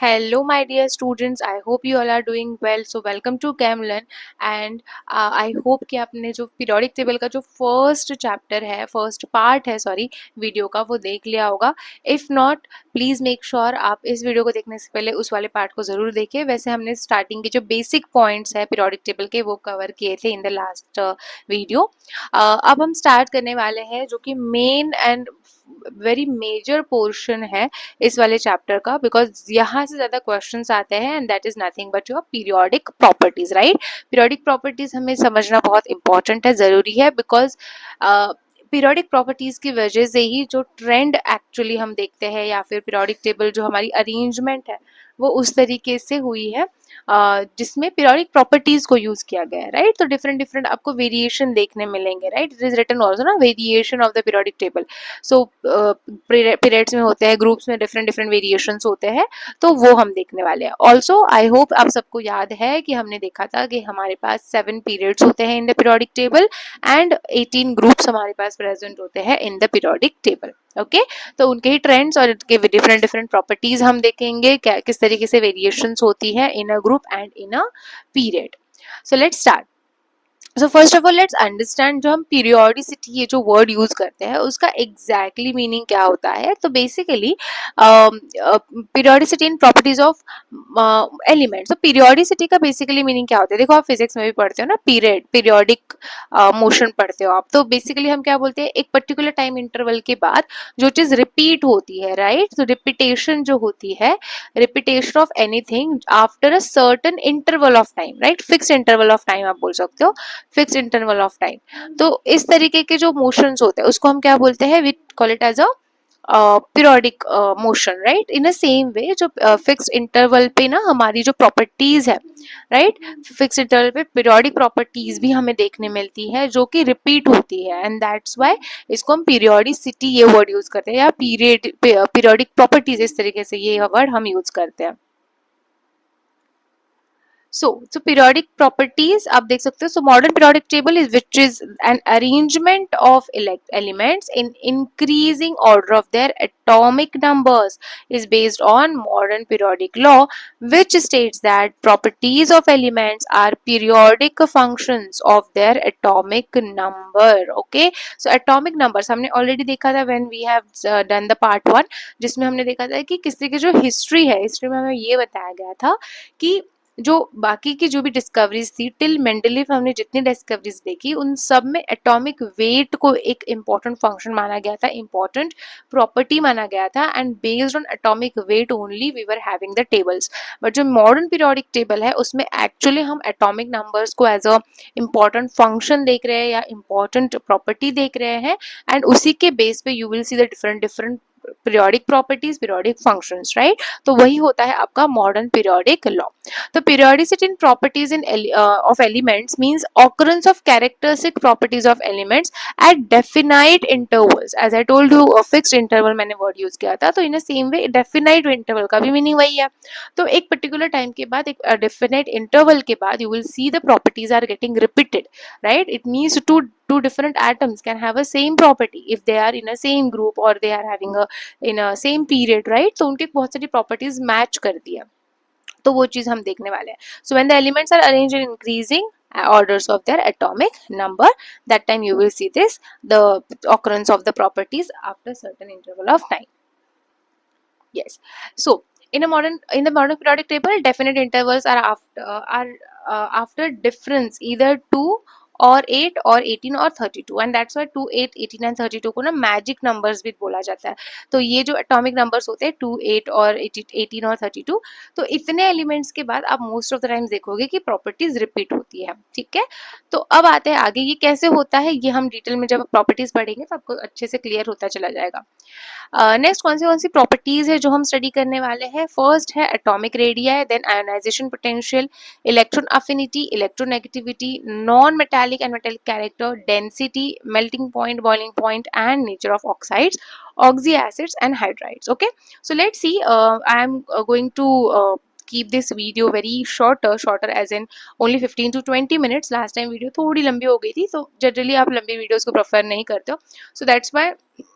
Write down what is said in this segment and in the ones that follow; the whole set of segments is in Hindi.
Hello, my dear students. I hope you all are doing well. So welcome to ChemLearn and I hope कि आपने जो पीरियोडिक टेबल का जो फर्स्ट चैप्टर है, फर्स्ट पार्ट है सॉरी वीडियो का, वो देख लिया होगा. If not, please make sure आप इस वीडियो को देखने से पहले उस वाले पार्ट को ज़रूर देखिए. वैसे हमने स्टार्टिंग के जो बेसिक पॉइंट्स है पीरियोडिक टेबल के वो कवर किए थे इन द लास्ट वीडियो. अब हम स्टार्ट करने वाले हैं जो कि main and very major portion है इस वाले चैप्टर का, बिकॉज यहाँ से ज़्यादा क्वेश्चंस आते हैं and that is nothing but your periodic properties. Right, periodic properties हमें समझना बहुत इंपॉर्टेंट है, ज़रूरी है, बिकॉज पीरियोडिक प्रॉपर्टीज की वजह से ही जो ट्रेंड एक्चुअली हम देखते हैं या फिर पीरियोडिक टेबल जो हमारी अरेंजमेंट है वो उस तरीके से हुई है जिसमें पीरियोडिक प्रॉपर्टीज को यूज किया गया है. राइट, तो डिफरेंट डिफरेंट आपको वेरिएशन देखने मिलेंगे. Right, it is written also ना, variation of the periodic table. So periods में होते हैं, ग्रुप्स में डिफरेंट डिफरेंट वेरिएशंस होते हैं, तो वो हम देखने वाले हैं. ऑल्सो आई होप आप सबको याद है कि हमने देखा था कि हमारे पास 7 पीरियड्स होते हैं in the periodic table and 18 groups हमारे पास प्रेजेंट होते हैं in the periodic table. Okay, तो उनके ही ट्रेंड्स और उनके डिफरेंट डिफरेंट प्रॉपर्टीज हम देखेंगे, क्या किस तरीके से वेरिएशंस होती है in a group and in a period. So let's start. So first of all let's understand, जो हम पीरियोडिसिटी ये जो वर्ड यूज करते हैं उसका एग्जैक्टली मीनिंग क्या होता है. तो basically periodicity in properties of elements. तो पीरियोडिसिटी का बेसिकली मीनिंग क्या होता है, देखो आप फिजिक्स में भी पढ़ते हो ना, पीरियोडिक मोशन पढ़ते हो आप, तो बेसिकली हम क्या बोलते हैं, एक पर्टिकुलर टाइम इंटरवल के बाद जो चीज रिपीट होती है. राइट, तो रिपीटेशन जो होती है, repetition of anything after a certain interval of time. Right, fix interval of time आप बोल सकते हो, फिक्स इंटरवल ऑफ टाइम. तो इस तरीके के जो मोशंस होते हैं उसको हम क्या बोलते हैं, we call it as a periodic motion. Right, in a same way जो फिक्स इंटरवल पे ना हमारी जो प्रॉपर्टीज है, राइट, फिक्स इंटरवल पे पीरियोडिक प्रॉपर्टीज भी हमें देखने मिलती है जो कि रिपीट होती है, एंड दैट्स व्हाई इसको हम पीरियोडिसिटी ये वर्ड यूज करते हैं, या पीरियोडिक प्रॉपर्टीज इस तरीके से ये वर्ड हम यूज करते हैं. So periodic properties आप देख सकते हो. So modern periodic table is which is an arrangement of elements in increasing order of their atomic numbers, is based on modern periodic law, which states that properties of elements are periodic functions of their atomic number. Okay, so atomic numbers हमने already देखा था when we have done the part 1, जिसमें हमने देखा था कि किसी की जो हिस्ट्री है, हिस्ट्री में हमें ये बताया गया था कि जो बाकी की जो भी डिस्कवरीज थी टिल मेंडलीव, हमने जितनी डिस्कवरीज देखी उन सब में एटॉमिक वेट को एक इम्पॉर्टेंट फंक्शन माना गया था, इम्पॉर्टेंट प्रॉपर्टी माना गया था, and based on atomic weight only we were having the tables. But जो मॉडर्न पीरियोडिक टेबल है उसमें एक्चुअली हम एटॉमिक नंबर्स को एज अ इम्पॉर्टेंट फंक्शन देख रहे हैं या इम्पॉर्टेंट प्रॉपर्टी देख रहे हैं, एंड उसी के बेस पे you will see the different different periodic properties, periodic functions. Right, तो वही होता है आपका modern periodic law. The periodicity in properties of elements means occurrence of characteristic properties of elements at definite intervals. As I told you, a fixed interval मैंने word use किया था, तो in the same way definite interval का भी meaning वही है. तो एक particular time के बाद, एक definite interval के बाद you will see the properties are getting repeated. Right, it means two different atoms can have a same property if they are in a same group or they are having a in a same period. Right, तो उनके बहुत सारी properties match कर दिया, तो वो चीज हम देखने वाले हैं. So when the elements are arranged in increasing orders of their atomic number, that time you will see this, the occurrence of the properties after certain interval of time. Yes, so in the modern periodic table, definite intervals are after difference either 2 और 8 और 18 और 32, एंड दैट्स व्हाई 2, 8, 18 एंड 32 को ना मैजिक नंबर्स भी बोला जाता है. तो ये जो एटॉमिक नंबर्स होते हैं 2, 8 और 18 और 32, तो इतने एलिमेंट्स के बाद आप मोस्ट ऑफ द टाइम्स देखोगे कि प्रॉपर्टीज रिपीट होती है. ठीक है, तो अब आते हैं आगे, ये कैसे होता है ये हम डिटेल में जब प्रॉपर्टीज पढ़ेंगे तो आपको अच्छे से क्लियर होता चला जाएगा. नेक्स्ट कौन सी प्रॉपर्टीज है जो हम स्टडी करने वाले हैं. फर्स्ट है atomic radii, then ionisation potential, electron affinity, electronegativity, non metallic and metallic character, density, melting point, boiling point, and nature of oxides, oxy acids and hydrides. Okay, so let's see, I am going to keep this video very shorter as in only 15 to 20 minutes. last time video थोड़ी लंबी हो गई थी, तो जनरली आप लंबी वीडियोस को प्रेफर नहीं करते हो, so that's why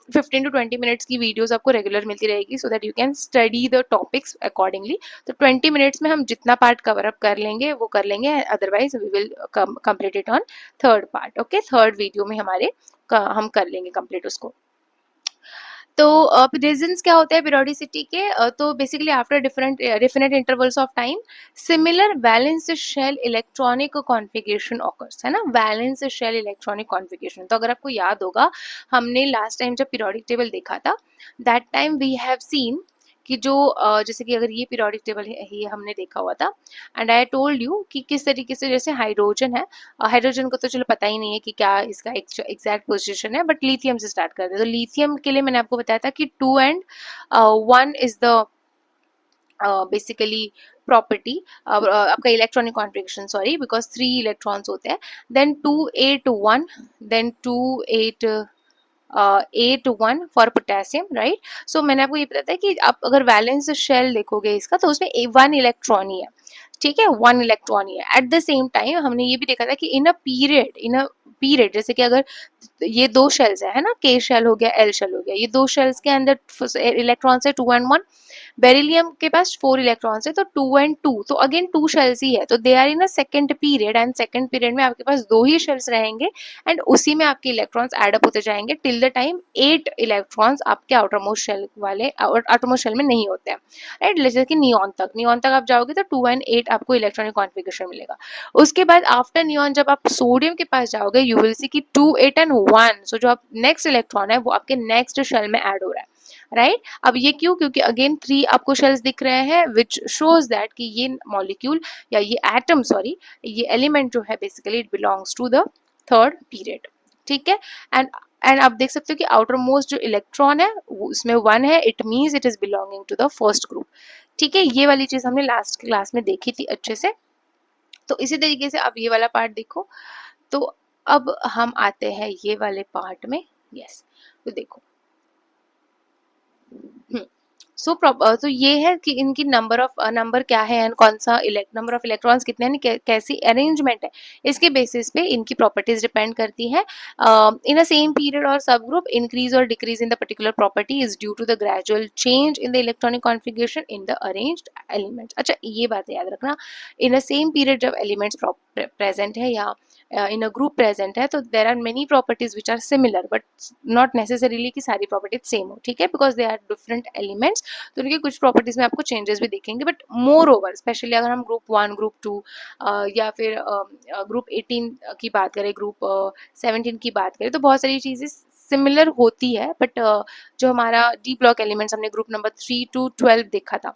15 to 20 minutes की वीडियोस आपको रेगुलर मिलती रहेगी, so that you can study the topics accordingly. तो 20 मिनट्स में हम जितना पार्ट कवर अप कर लेंगे वो कर लेंगे, otherwise we will complete it on third part. Okay, third video में हमारे हम कर लेंगे कंप्लीट उसको। तो रीजंस क्या होते हैं पीरियोडिसिटी के? तो basically after different definite intervals of time similar valence shell electronic configuration occurs, है ना, वैलेंस शेल इलेक्ट्रॉनिक कॉन्फ़िगरेशन। तो अगर आपको याद होगा, हमने लास्ट टाइम जब पीरियोडिक टेबल देखा था, that time we have seen कि जो जैसे कि अगर ये पीरियोडिक टेबल है, ये हमने देखा हुआ था, एंड आई टोल्ड यू कि किस तरीके से, जैसे हाइड्रोजन है, हाइड्रोजन को तो चलो पता ही नहीं है कि क्या इसका एग्जैक्ट पोजीशन है, बट लिथियम से स्टार्ट करते हैं। तो लिथियम के लिए मैंने आपको बताया था कि 2 and 1 is the basically property, आपका electronic configuration, sorry, because 3 electrons होते हैं, then 2 8 1, then 2 8 1 for potassium, right. So मैंने आपको ये बताया था कि आप अगर वैलेंस शेल देखोगे इसका, तो उसमें 1 इलेक्ट्रॉन ही है, ठीक है, 1 इलेक्ट्रॉन ही है। एट द सेम टाइम हमने ये भी देखा था कि इन अ पीरियड जैसे कि अगर ये 2 शेल्स है ना, के शेल हो गया, एल शेल हो गया, ये 2 शेल्स के अंदर इलेक्ट्रॉन्स है 2 and 1, बेरिलियम के पास 4 इलेक्ट्रॉन्स है, तो 2 and 2, तो अगेन 2 शेल्स ही है, तो they are in a second period, and second period में आपके पास 2 ही शेल्स रहेंगे, एंड उसी में आपके इलेक्ट्रॉन्स एड अप होते जाएंगे टिल द टाइम 8 इलेक्ट्रॉन्स आपके आउटर मोस्ट शेल वाले आउटर मोस्ट शेल में नहीं होते हैं, राइट। जैसे कि नियॉन तक आप जाओगे तो 2 and 8 आपको इलेक्ट्रॉनिक कॉन्फ़िगरेशन मिलेगा। उसके बाद आफ्टर नियॉन जब आप सोडियम के पास जाओगे, यू विल सी कि 2 8 and 1, सो जो आप नेक्स्ट इलेक्ट्रॉन है वो आपके नेक्स्ट शेल में ऐड हो रहा है, राइट। अब ये क्यों? क्योंकि अगेन 3 आपको शेल्स दिख रहे हैं, विच शोज दैट कि ये मॉलिक्यूल या ये एटम, सॉरी, ये एलिमेंट जो है basically it belongs to the third period, ठीक है। एंड आप देख सकते हो कि आउटर मोस्ट जो इलेक्ट्रॉन है उसमें 1 है, it means it is belonging to the first group, ठीक है। ये वाली चीज हमने लास्ट क्लास में देखी थी अच्छे से। तो इसी तरीके से अब ये वाला पार्ट देखो। तो अब हम आते हैं ये वाले पार्ट में, यस। तो देखो, तो ये है कि इनकी नंबर क्या है, एंड कौन सा नंबर ऑफ इलेक्ट्रॉन्स कितने हैं, कैसी अरेंजमेंट है, इसके बेसिस पे इनकी प्रॉपर्टीज डिपेंड करती है। इन अ सेम पीरियड और सब ग्रुप इंक्रीज और decrease in the particular property is due to the gradual change in the electronic configuration in the arranged elements. अच्छा, ये बात याद रखना, इन अ सेम पीरियड जब एलिमेंट्स प्रेजेंट है या इन अ ग्रुप प्रेजेंट है, तो there are many properties which are similar, but not necessarily कि सारी प्रॉपर्टीज सेम हो, ठीक है, because they are different elements, तो उनकी कुछ प्रॉपर्टीज में आपको चेंजेस भी दिखेंगे। बट मोर ओवर स्पेशली अगर हम ग्रुप 1, ग्रुप 2 या फिर ग्रुप 18 की बात करें, ग्रुप 17 की बात करें, तो बहुत सारी चीज़ें सिमिलर होती है, बट जो हमारा डी ब्लॉक एलिमेंट्स हमने ग्रुप नंबर 3 to 12 देखा था,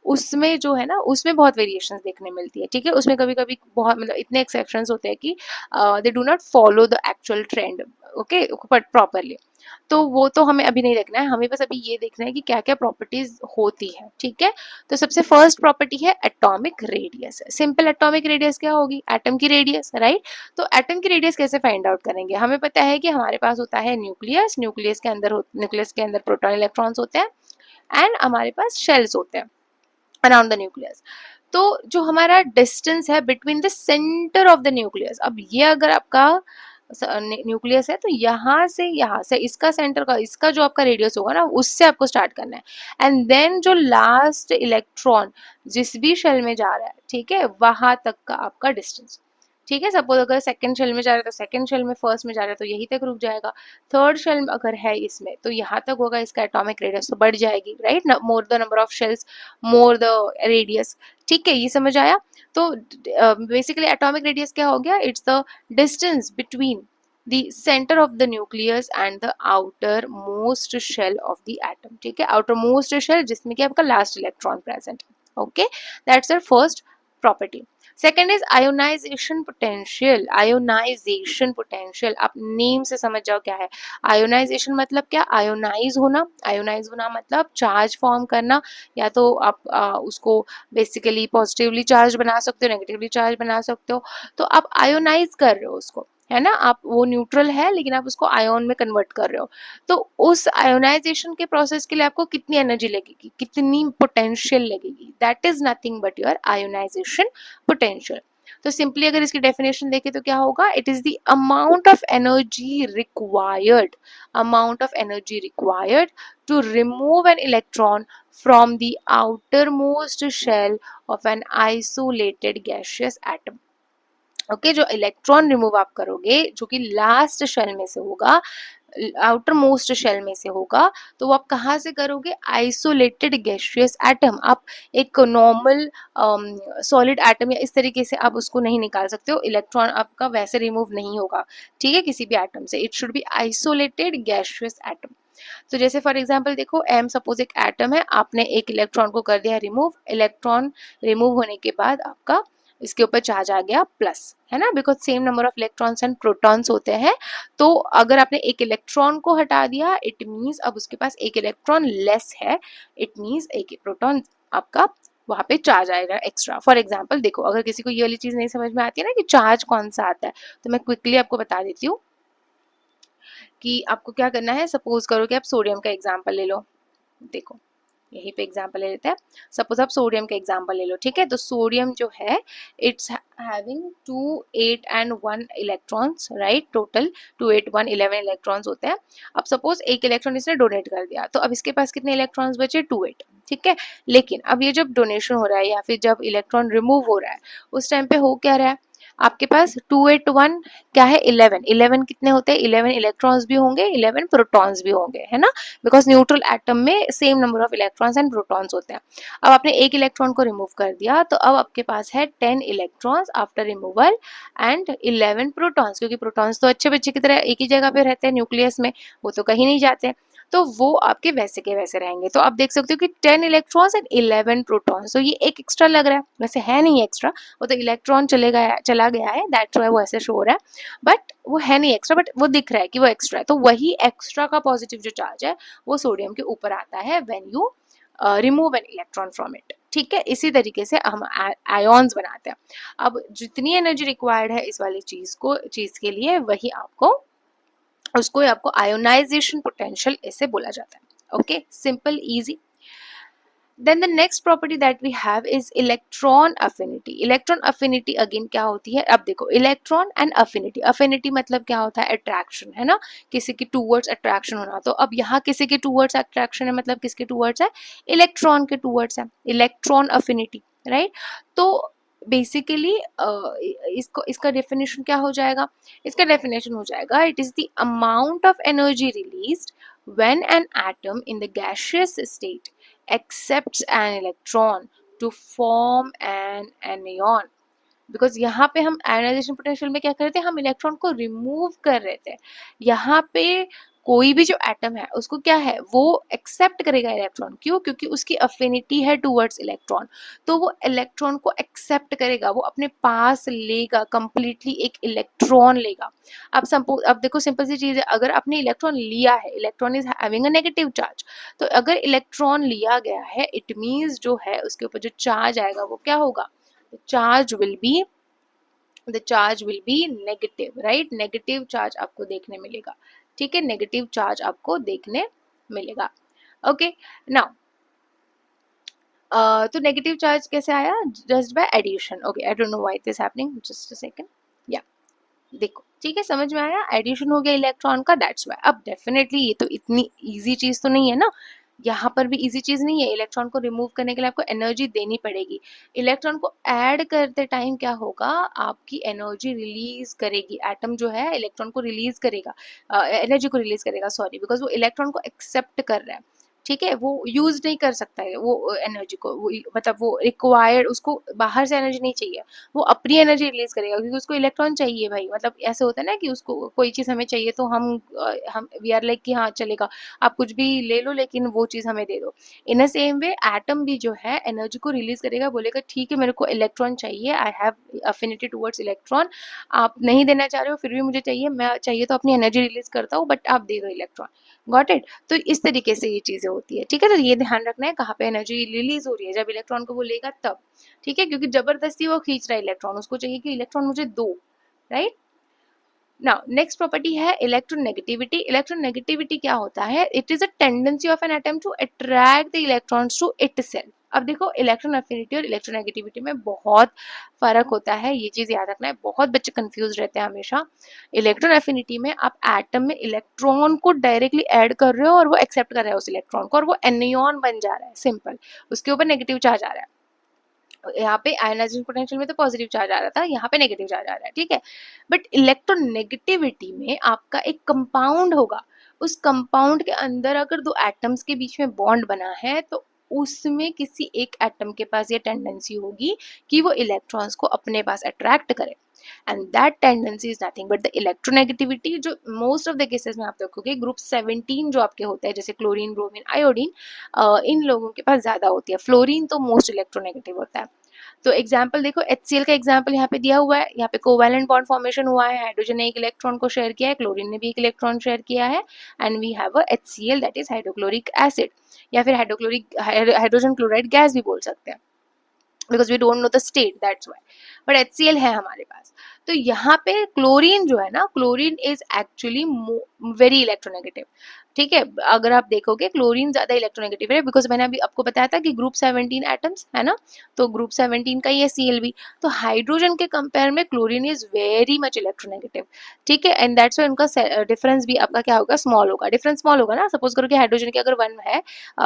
उसमें जो है ना, उसमें बहुत वेरिएशंस देखने मिलती है, ठीक है। उसमें कभी कभी बहुत, मतलब इतने एक्सेप्शंस होते हैं कि they do not follow the actual trend, okay, but properly. तो वो तो हमें अभी नहीं देखना है, हमें बस अभी ये देखना है कि क्या क्या प्रॉपर्टीज होती है, ठीक है। तो सबसे फर्स्ट प्रॉपर्टी है atomic radius. Simple atomic radius क्या होगी? एटम की रेडियस, राइट। तो एटम की रेडियस कैसे फाइंड आउट करेंगे? हमें पता है कि हमारे पास होता है न्यूक्लियस, न्यूक्लियस के अंदर प्रोटॉन इलेक्ट्रॉन्स होते हैं, एंड हमारे पास शेल्स होते हैं अराउंड द न्यूक्लियस। तो जो हमारा डिस्टेंस है between the centre of the nucleus, अब ये अगर आपका न्यूक्लियस है, तो यहाँ से इसका सेंटर का, इसका जो आपका रेडियस होगा ना, उससे आपको स्टार्ट करना है, एंड देन जो लास्ट इलेक्ट्रॉन जिस भी शेल में जा रहा है, ठीक है, वहां तक का आपका डिस्टेंस, ठीक है। सपोज अगर सेकंड शेल में जा रहा है तो सेकंड शेल में, फर्स्ट में जा रहा है तो यहीं तक रुक जाएगा, थर्ड शेल में अगर है इसमें तो यहाँ तक होगा, इसका एटॉमिक रेडियस तो बढ़ जाएगी, right. More the number of shells, more the radius, ठीक है, ये समझ आया। तो बेसिकली एटॉमिक रेडियस क्या हो गया? It's the distance between the center of the nucleus and the outermost shell of the atom, ठीक है, outermost shell जिसमें कि आपका last electron present है, okay, that's our first property। Second is ionization potential. Ionization potential आप नेम से समझ जाओ क्या है। आयोनाइजेशन मतलब क्या? आयोनाइज होना मतलब चार्ज फॉर्म करना, या तो आप उसको बेसिकली पॉजिटिवली चार्ज बना सकते हो, नेगेटिवली चार्ज बना सकते हो। तो आप आयोनाइज कर रहे हो उसको, है ना, आप वो न्यूट्रल है लेकिन आप उसको आयोन में कन्वर्ट कर रहे हो। तो उस आयोनाइजेशन के प्रोसेस के लिए आपको कितनी एनर्जी लगेगी, कितनी पोटेंशियल लगेगी? That is nothing but your ionisation potential. तो सिंपली अगर इसकी डेफिनेशन देखें तो क्या होगा, it is the amount of energy required, amount of energy required to remove an electron from the outermost shell of an isolated gaseous atom. Okay, जो इलेक्ट्रॉन रिमूव आप करोगे जो कि लास्ट शेल में से होगा, आउटर मोस्ट शेल में से होगा, तो वो आप कहाँ से करोगे, आइसोलेटेड गैसियस एटम। आप एक नॉर्मल सॉलिड एटम या इस तरीके से आप उसको नहीं निकाल सकते हो, इलेक्ट्रॉन आपका वैसे रिमूव नहीं होगा, ठीक है, किसी भी एटम से। It should be isolated gaseous atom. तो जैसे फॉर एग्जांपल देखो, एम सपोज एक एटम है, आपने एक इलेक्ट्रॉन को कर दिया रिमूव, इलेक्ट्रॉन रिमूव होने के बाद आपका इसके ऊपर चार्ज आ गया प्लस, है ना, because same number of electrons and protons होते हैं। तो अगर आपने एक इलेक्ट्रॉन को हटा दिया, इट मीन्स अब उसके पास एक इलेक्ट्रॉन लेस है, इट मीन्स एक प्रोटॉन आपका वहां पे चार्ज आएगा एक्स्ट्रा। फॉर एग्जाम्पल देखो, अगर किसी को ये वाली चीज नहीं समझ में आती है ना कि चार्ज कौन सा आता है, तो मैं क्विकली आपको बता देती हूँ कि आपको क्या करना है। सपोज करो कि आप सोडियम का एग्जाम्पल ले लो, देखो यहीं पे एग्जाम्पल ले लेते हैं। सपोज आप सोडियम का एग्जाम्पल ले लो, ठीक है, तो सोडियम जो है it's having 2 8 and 1 electrons, right, total 2 8 1 11 electrons होते हैं। अब सपोज एक इलेक्ट्रॉन इसने डोनेट कर दिया, तो अब इसके पास कितने इलेक्ट्रॉन्स बचे, 2 8, ठीक है। लेकिन अब ये जब डोनेशन हो रहा है या फिर जब इलेक्ट्रॉन रिमूव हो रहा है, उस टाइम पे हो क्या रहा है, आपके पास 2 8 1 क्या है, 11, 11 कितने होते हैं, 11 इलेक्ट्रॉन्स भी होंगे, 11 प्रोटॉन्स भी होंगे, है ना, बिकॉज न्यूट्रल एटम में same number of electrons and protons होते हैं। अब आपने एक इलेक्ट्रॉन को रिमूव कर दिया, तो अब आपके पास है 10 electrons after removal and 11 protons, क्योंकि प्रोटॉन्स तो अच्छे बच्चे की तरह एक ही जगह पे रहते हैं न्यूक्लियस में, वो तो कहीं नहीं जाते, तो वो आपके वैसे के वैसे रहेंगे। तो आप देख सकते हो कि 10 इलेक्ट्रॉन्स एंड 11 प्रोटॉन्स, तो ये एक एक्स्ट्रा लग रहा है, वैसे है नहीं एक्स्ट्रा, वो तो इलेक्ट्रॉन चला गया है, दैट्स व्हाई वो ऐसे शो हो रहा है, बट वो है नहीं एक्स्ट्रा, बट वो दिख रहा है कि वो एक्स्ट्रा है। तो वही एक्स्ट्रा का पॉजिटिव जो चार्ज है वो सोडियम के ऊपर आता है when you remove an electron from it, ठीक है। इसी तरीके से हम आयोन्स बनाते हैं। अब जितनी एनर्जी रिक्वायर्ड है इस वाली चीज के लिए, वही आपको उसको आपको आयोनाइजेशन पोटेंशियल ऐसे बोला जाता है। Okay, simple easy. Then the next property that we have is electron affinity. Electron affinity again क्या होती है, अब देखो electron and affinity, affinity मतलब क्या होता है, attraction, है ना, किसी के towards attraction होना। तो अब यहाँ किसी के towards attraction है, मतलब किसके towards है, electron के towards है, electron affinity, right। तो बेसिकली इसको इसका डेफिनेशन क्या हो जाएगा, इसका डेफिनेशन हो जाएगा, it is the amount of energy released when an atom in the gaseous state accepts an electron to form an anion। Because यहाँ पे हम आयोनाइजेशन पोटेंशियल में क्या कर रहे थे, हम इलेक्ट्रॉन को रिमूव कर रहे थे। यहाँ पे कोई भी जो एटम है उसको क्या है, वो एक्सेप्ट करेगा इलेक्ट्रॉन, क्यों, क्योंकि उसकी अफिनिटी है टूवर्ड्स इलेक्ट्रॉन, तो वो इलेक्ट्रॉन को एक्सेप्ट करेगा, वो अपने पास लेगा, कंप्लीटली एक इलेक्ट्रॉन लेगा। अब देखो सिंपल सी चीज है, अगर आपने इलेक्ट्रॉन लिया है, electron is having a negative charge, तो अगर इलेक्ट्रॉन लिया गया है, इट मीन्स जो है उसके ऊपर जो चार्ज आएगा वो क्या होगा, the charge will be negative, right, negative charge आपको देखने मिलेगा, ठीक है, नेगेटिव चार्ज आपको देखने मिलेगा। ओके, नाउ तो नेगेटिव चार्ज कैसे आया, just by addition. Okay, I don't know why this happening, just a second, या देखो, ठीक है, समझ में आया, एडिशन हो गया इलेक्ट्रॉन का, दैट्स वाई। अब डेफिनेटली ये तो इतनी इजी चीज तो नहीं है ना, यहाँ पर भी इजी चीज नहीं है, इलेक्ट्रॉन को रिमूव करने के लिए आपको एनर्जी देनी पड़ेगी। इलेक्ट्रॉन को ऐड करते टाइम क्या होगा, आपकी एनर्जी रिलीज करेगी, एटम जो है इलेक्ट्रॉन को रिलीज करेगा, एनर्जी को रिलीज करेगा, सॉरी, बिकॉज वो इलेक्ट्रॉन को एक्सेप्ट कर रहा है, ठीक है, वो यूज नहीं कर सकता है वो एनर्जी को, वो मतलब वो रिक्वायर्ड, उसको बाहर से एनर्जी नहीं चाहिए, वो अपनी एनर्जी रिलीज करेगा, क्योंकि उसको इलेक्ट्रॉन चाहिए भाई, मतलब ऐसे होता है ना कि उसको कोई चीज़ हमें चाहिए तो हम वी आर लाइक कि हाँ चलेगा, आप कुछ भी ले लो लेकिन वो चीज़ हमें दे दो। इन अ सेम वे एटम भी जो है एनर्जी को रिलीज करेगा, बोलेगा ठीक है मेरे को इलेक्ट्रॉन चाहिए, I have affinity towards electron, आप नहीं देना चाह रहे हो फिर भी मुझे चाहिए, मैं चाहिए तो अपनी एनर्जी रिलीज करता हूँ, बट आप दे दो इलेक्ट्रॉन, गॉट इट। तो इस तरीके से ये चीजें होती है, ठीक है, तो ये ध्यान रखना है कहाँ पे एनर्जी रिलीज हो रही है, जब इलेक्ट्रॉन को वो लेगा तब, ठीक है, क्योंकि जबरदस्ती वो खींच रहा है इलेक्ट्रॉन, उसको चाहिए कि इलेक्ट्रॉन मुझे दो, राइट। नाउ नेक्स्ट प्रॉपर्टी है इलेक्ट्रोनेगेटिविटी। इलेक्ट्रोनेगेटिविटी क्या होता है, it is a tendency of an atom to attract the electrons to itself. अब देखो इलेक्ट्रॉन अफिनिटी और इलेक्ट्रोनेगेटिविटी में बहुत फर्क होता है, ये चीज याद रखना है, बहुत बच्चे कंफ्यूज रहते हैं हमेशा। इलेक्ट्रॉन अफिनिटी में आप एटम में इलेक्ट्रॉन को डायरेक्टली ऐड कर रहे हो और वो एक्सेप्ट कर रहा है उस इलेक्ट्रॉन को, और वो एनियन बन जा रहा है, सिंपल, उसके ऊपर नेगेटिव चार्ज आ रहा है। यहाँ पे आयनाइजेशन पोटेंशियल में तो पॉजिटिव चार्ज आ रहा था, यहाँ पे नेगेटिव चार्ज आ रहा है, ठीक है। बट इलेक्ट्रोनेगेटिविटी में आपका एक कंपाउंड होगा, उस कंपाउंड के अंदर अगर दो एटम्स के बीच में बॉन्ड बना है तो उसमें किसी एक एटम के पास ये टेंडेंसी होगी कि वो इलेक्ट्रॉन्स को अपने पास अट्रैक्ट करे, and that tendency is nothing but the electronegativity, जो मोस्ट ऑफ द केसेस में आप देखोगे ग्रुप 17 जो आपके होते हैं, जैसे क्लोरीन, ब्रोमीन, आयोडीन, इन लोगों के पास ज्यादा होती है। फ्लोरीन तो मोस्ट इलेक्ट्रोनेगेटिव होता है। तो एग्जाम्पल देखो, HCl का एग्जाम्पल यहाँ पे दिया हुआ है, यहाँ पे कोवैलेंट बॉन्ड फॉर्मेशन हुआ है, हाइड्रोजन ने एक इलेक्ट्रॉन को शेयर किया है, क्लोरीन ने भी एक इलेक्ट्रॉन शेयर किया है, and we have a HCl that is hydrochloric acid, या फिर हाइड्रोजन क्लोराइड गैस भी बोल सकते हैं, because we don't know the state, that's why, but HCl है हमारे पास। तो यहाँ पे क्लोरीन जो है ना, chlorine is actually very electronegative, ठीक है। अगर आप देखोगे क्लोरीन ज्यादा इलेक्ट्रोनेगेटिव है, बिकॉज मैंने अभी आपको बताया था कि ग्रुप 17 एटम्स है ना, तो ग्रुप 17 का ही है Cl भी, तो हाइड्रोजन के कंपेयर में chlorine is very much electronegative, ठीक है, एंड दैट्स वाई उनका डिफरेंस भी आपका क्या होगा, स्मॉल होगा। डिफरेंस स्मॉल होगा ना, सपोज करो कि हाइड्रोजन की अगर 1 है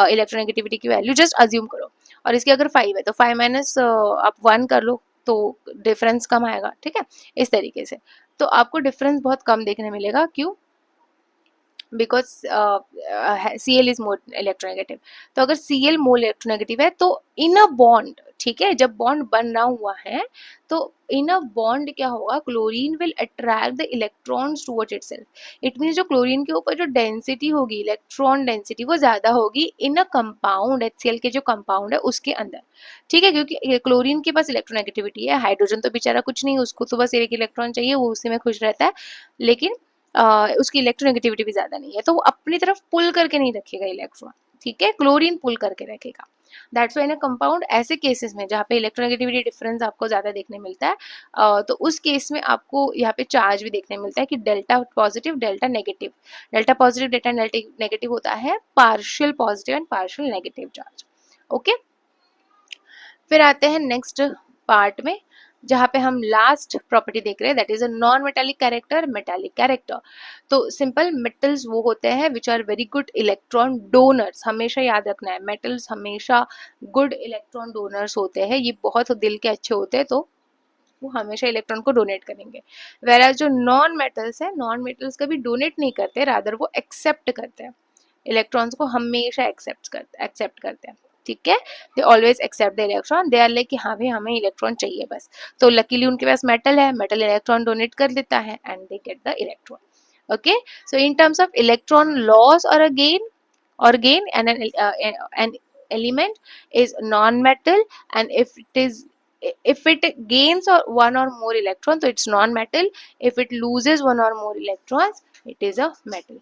इलेक्ट्रोनेगेटिविटी की वैल्यू, जस्ट अज्यूम करो, और इसकी अगर 5 है तो 5 माइनस आप 1 कर लो, तो डिफरेंस कम आएगा, ठीक है, इस तरीके से। तो आपको डिफरेंस बहुत कम देखने मिलेगा, क्यों, because Cl is more electronegative. तो अगर Cl मोर इलेक्ट्रोनेगेटिव है तो इन अ बॉन्ड, ठीक है, जब बॉन्ड बना हुआ है तो इन अ बॉन्ड क्या होगा, chlorine will attract the electrons towards itself, it means जो क्लोरीन के ऊपर जो डेंसिटी होगी, इलेक्ट्रॉन डेंसिटी, वो ज्यादा होगी इन अ कंपाउंड, HCl के जो कंपाउंड है उसके अंदर, ठीक है, क्योंकि क्लोरीन के पास इलेक्ट्रोनेगेटिविटी है, हाइड्रोजन तो बेचारा कुछ नहीं, उसको तो बस एक इलेक्ट्रॉन चाहिए, वो उसी में खुश रहता है, लेकिन उसकी इलेक्ट्रोनेगेटिविटी भी ज्यादा नहीं है, तो वो अपनी तरफ पुल करके नहीं रखेगा इलेक्ट्रॉन, ठीक है, क्लोरीन पुल करके रखेगा। दैट्स वाई ना कंपाउंड ऐसे केसेस में जहाँ पे इलेक्ट्रोनेगेटिविटी डिफरेंस आपको ज्यादा देखने मिलता है, तो उस केस में आपको यहाँ पे चार्ज भी देखने मिलता है कि delta positive, delta negative. Delta positive, delta negative होता है partial positive and partial negative charge, okay. फिर आते हैं नेक्स्ट पार्ट में, जहाँ पे हम लास्ट प्रॉपर्टी देख रहे हैं, that is a non metallic character, metallic character. तो सिंपल मेटल्स वो होते हैं which are very good electron donors, हमेशा याद रखना है, मेटल्स हमेशा गुड इलेक्ट्रॉन डोनर्स होते हैं, ये बहुत दिल के अच्छे होते हैं, तो वो हमेशा इलेक्ट्रॉन को डोनेट करेंगे। वेराज जो नॉन मेटल्स है, नॉन मेटल्स कभी डोनेट नहीं करते, रादर वो एक्सेप्ट करते हैं, इलेक्ट्रॉन्स को हमेशा एक्सेप्ट करते हैं, ठीक है, they always accept the electron, they are like कि हाँ भाई हमें इलेक्ट्रॉन चाहिए बस, तो लकीली उनके पास मेटल है, मेटल इलेक्ट्रॉन डोनेट कर देता है and they get the electron, okay. So in terms of electron loss or a gain and an element is non-metal, and if it gains or one or more electrons, so it's non-metal, if it loses one or more electrons, it is a metal,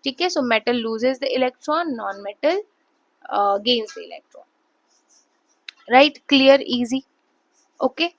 ठीक है। So metal loses the electron, non-metal gains the electron, right, clear, easy, okay.